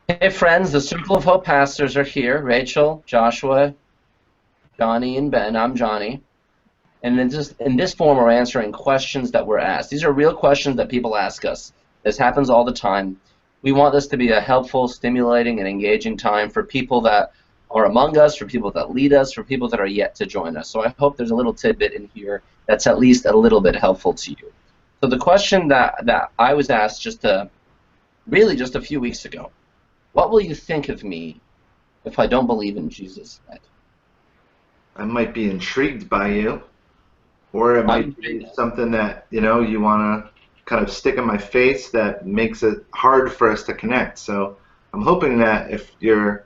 Hey friends, the Circle of Hope pastors are here. Rachel, Joshua, Johnny, and Ben. I'm Johnny. And in this form, we're answering questions that were asked. These are real questions that people ask us. This happens all the time. We want this to be a helpful, stimulating, and engaging time for people that are among us, for people that lead us, for people that are yet to join us. So I hope there's a little tidbit in here that's at least a little bit helpful to you. So the question that I was asked just a few weeks ago: what will you think of me if I don't believe in Jesus yet? I might be intrigued by you, or it I'm might be something that, you want to kind of stick in my face that makes it hard for us to connect. So I'm hoping that if you're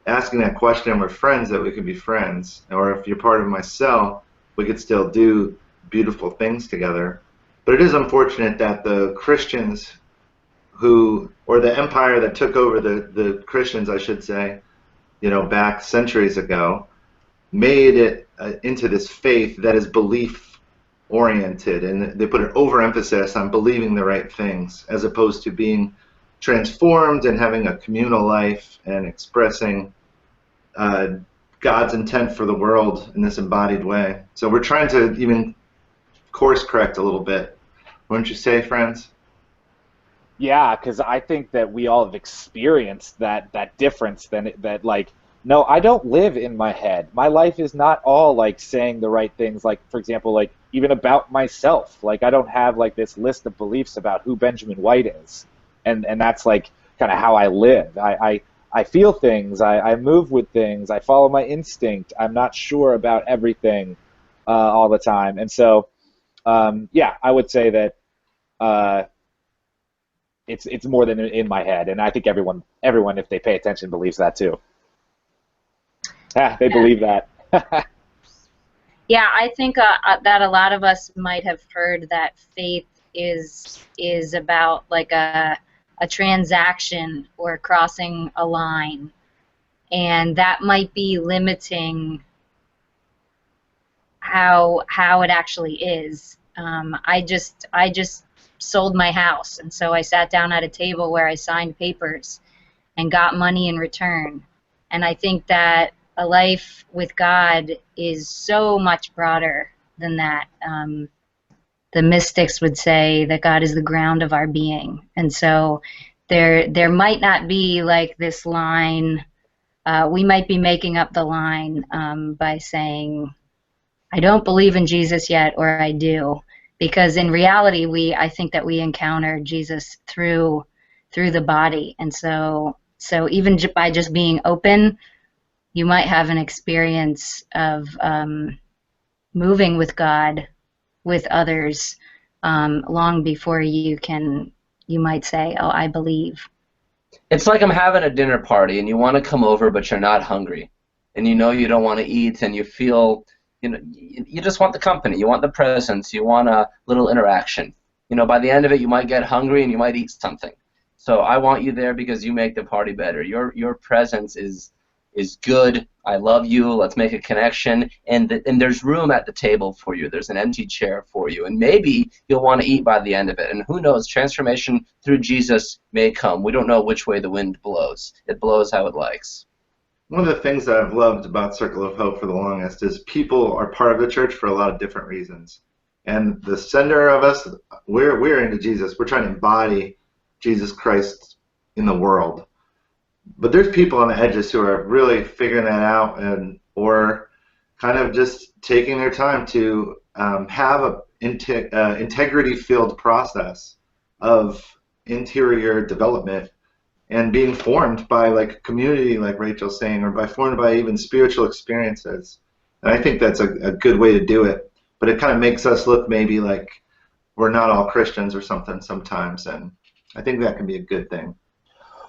asking that question and we're friends, that we could be friends. Or if you're part of my cell, we could still do beautiful things together. But it is unfortunate that the Christians or the empire that took over the Christians, I should say, back centuries ago, made it into this faith that is belief oriented, and they put an overemphasis on believing the right things as opposed to being transformed and having a communal life and expressing uh, God's intent for the world in this embodied way. So we're trying to even course correct a little bit, wouldn't you say, friends? Yeah, because I think that we all have experienced that difference. That like, no, I don't live in my head. My life is not all like saying the right things. Like, for example, like even about myself. Like, I don't have like this list of beliefs about who Benjamin White is, and that's like kind of how I live. I feel things. I move with things. I follow my instinct. I'm not sure about everything all the time, and so yeah, I would say that. It's more than in my head, and I think everyone if they pay attention believes that too. They Yeah, believe that. yeah. I think that a lot of us might have heard that faith is about like a transaction or crossing a line, and that might be limiting how it actually is. I just sold my house, and so I sat down at a table where I signed papers and got money in return. And I think that a life with God is so much broader than that. The mystics would say that God is the ground of our being, and so there might not be like this line. We might be making up the line by saying, "I don't believe in Jesus yet," or "I do," because in reality, I think that we encounter Jesus through the body, and so even by just being open, you might have an experience of moving with God, with others, long before you might say, "Oh, I believe." It's like I'm having a dinner party and you want to come over but you're not hungry. And you know you don't want to eat and you feel, you just want the company, you want the presence, you want a little interaction. By the end of it you might get hungry and you might eat something. So I want you there because you make the party better. Your presence is good. I love you. Let's make a connection. And there's room at the table for you. There's an empty chair for you. And maybe you'll want to eat by the end of it. And who knows, transformation through Jesus may come. We don't know which way the wind blows. It blows how it likes. One of the things that I've loved about Circle of Hope for the longest is people are part of the church for a lot of different reasons. And the center of us, we're into Jesus. We're trying to embody Jesus Christ in the world. But there's people on the edges who are really figuring that out, and or kind of just taking their time to have a integrity-filled process of interior development and being formed by like a community, like Rachel's saying, or by formed by even spiritual experiences. And I think that's a good way to do it. But it kind of makes us look maybe like we're not all Christians or something sometimes, and I think that can be a good thing.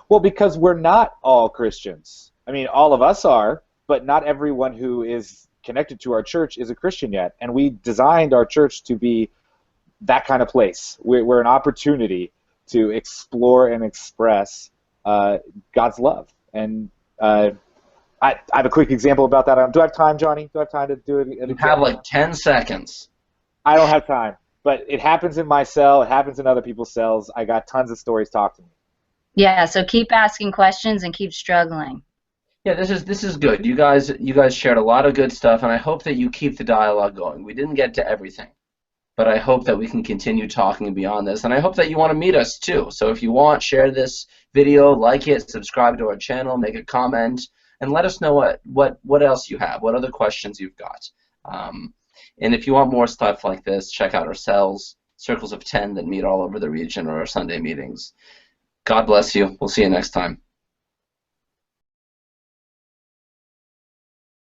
Well, because we're not all Christians. I mean, all of us are, but not everyone who is connected to our church is a Christian yet. And we designed our church to be that kind of place. We're an opportunity to explore and express God's love. And I have a quick example about that. Do I have time, Johnny? Do I have time to do an You have example? like 10 seconds. I don't have time, but it happens in my cell. It happens in other people's cells. I got tons of stories. Talk to me. Yeah, so keep asking questions and keep struggling. Yeah, this is good. You guys shared a lot of good stuff, and I hope that you keep the dialogue going. We didn't get to everything, but I hope that we can continue talking beyond this, and I hope that you want to meet us too. So if you want, share this video, like it, subscribe to our channel, make a comment, and let us know what else you have, what other questions you've got. Um, and if you want more stuff like this, check out our cells, circles of 10 that meet all over the region, or our Sunday meetings. God bless you. We'll see you next time.